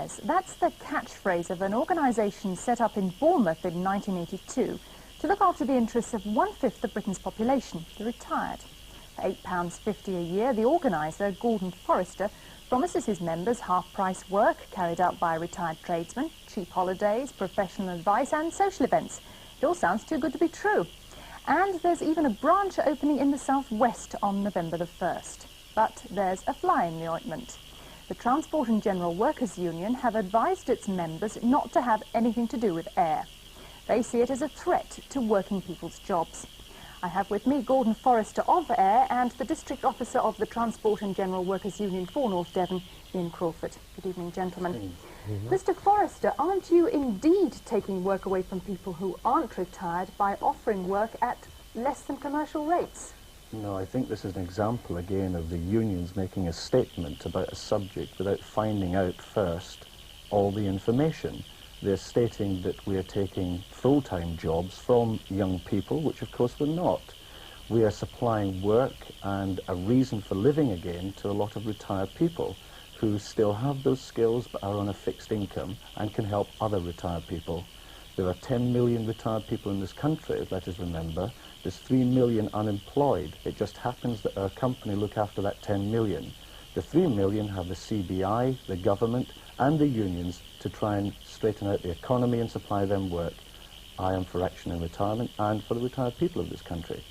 heirs. That's the catchphrase of an organisation set up in Bournemouth in 1982 to look after the interests of 1/5 of Britain's population, the retired. For £8.50 a year, the organiser, Gordon Forrester, promises his members half-price work carried out by a retired tradesman, cheap holidays, professional advice and social events. It all sounds too good to be true. And there's even a branch opening in the southwest on November the 1st. But there's a fly in the ointment. The Transport and General Workers Union have advised its members not to have anything to do with A.I.R. They see it as a threat to working people's jobs. I have with me Gordon Forrester of A.I.R and the District Officer of the Transport and General Workers Union for North Devon, Ian Crawford. Good evening, gentlemen. Mr. Forrester, aren't you indeed taking work away from people who aren't retired by offering work at less than commercial rates? No, I think this is an example again of the unions making a statement about a subject without finding out first all the information. They're stating that we are taking full-time jobs from young people, which of course we're not. We are supplying work and a reason for living again to a lot of retired people who still have those skills but are on a fixed income and can help other retired people. There are 10 million retired people in this country, let us remember. There's 3 million unemployed. It just happens that our company look after that 10 million. The 3 million have the CBI, the government and the unions to try and straighten out the economy and supply them work. I am for action in retirement and for the retired people of this country.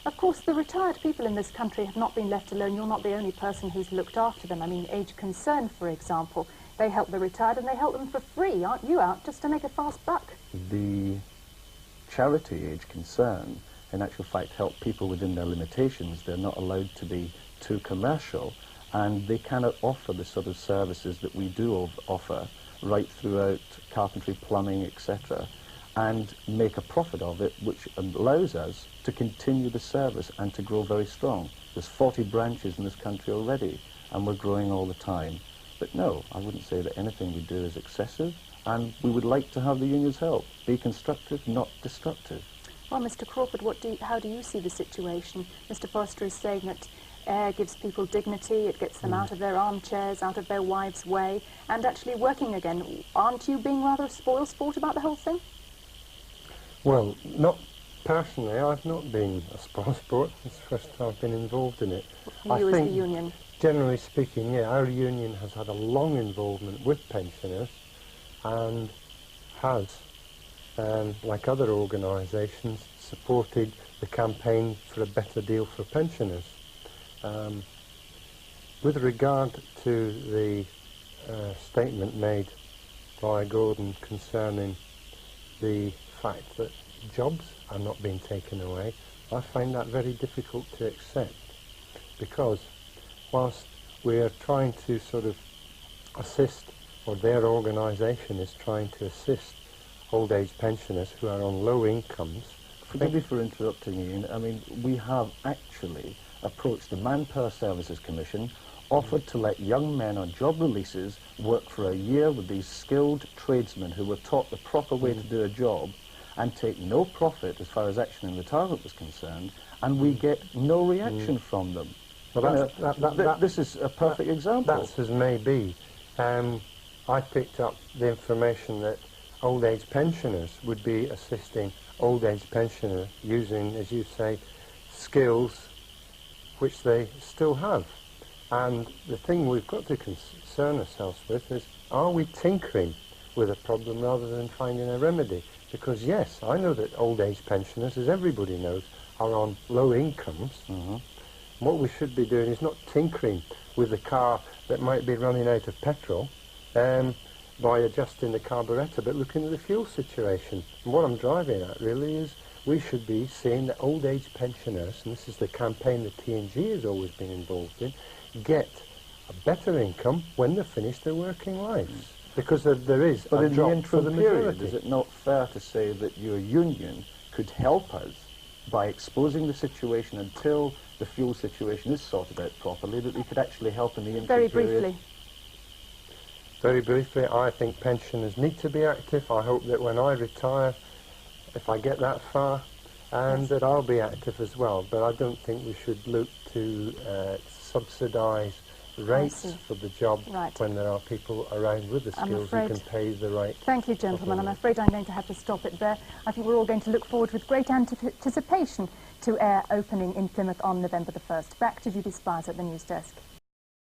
Of course, the retired people in this country have not been left alone. You're not the only person who's looked after them. I mean, Age Concern, for example, they help the retired and they help them for free. Aren't you out just to make a fast buck? The charity Age Concern, in actual fact, help people within their limitations. They're not allowed to be too commercial, and they cannot offer the sort of services that we do offer right throughout carpentry, plumbing, etc., and make a profit of it, which allows us to continue the service and to grow very strong. There's 40 branches in this country already, and we're growing all the time. But no, I wouldn't say that anything we do is excessive, and we would like to have the unions help. Be constructive, not destructive. Well, Mr. Crawford, how do you see the situation? Mr. Forrester is saying that A.I.R gives people dignity, it gets them out of their armchairs, out of their wives' way, and actually working again. Aren't you being rather a spoilsport about the whole thing? Well, not personally. I've not been a spoilsport. It's the first time I've been involved in it. You as the union? Generally speaking, yeah, our union has had a long involvement with pensioners and has, like other organisations, supported the campaign for a better deal for pensioners. With regard to the statement made by Gordon concerning the fact that jobs are not being taken away, I find that very difficult to accept, because whilst we're trying to sort of assist, or their organisation is trying to assist old age pensioners who are on low incomes. Forgive me for interrupting you. I mean, we have actually approached the Manpower Services Commission, offered to let young men on job releases work for a year with these skilled tradesmen who were taught the proper way to do a job and take no profit as far as action in retirement was concerned, and we get no reaction from them. Well, this is a perfect example. That's as may be. I picked up the information that old age pensioners would be assisting old age pensioners using, as you say, skills which they still have. And the thing we've got to concern ourselves with is, are we tinkering with a problem rather than finding a remedy? Because yes, I know that old age pensioners, as everybody knows, are on low incomes. What we should be doing is not tinkering with the car that might be running out of petrol by adjusting the carburettor, but looking at the fuel situation. And what I'm driving at really is we should be seeing that old age pensioners, and this is the campaign that TNG has always been involved in, get a better income when they finish their working lives. Because there is but a drop in the for the interim period, majority. is it not fair to say that your union could help us by exposing the situation until the fuel situation is sorted out properly, that we could actually help in the interim period? Very briefly. Very briefly, I think pensioners need to be active. I hope that when I retire, if I get that far, and that I'll be active as well. But I don't think we should look to subsidise rates for the job Right. when there are people around with the skills who can pay the right. Thank you, gentlemen. I'm afraid I'm going to have to stop it there. I think we're all going to look forward with great anticipation to A.I.R opening in Plymouth on November the 1st. Back to Judy Spies at the news desk.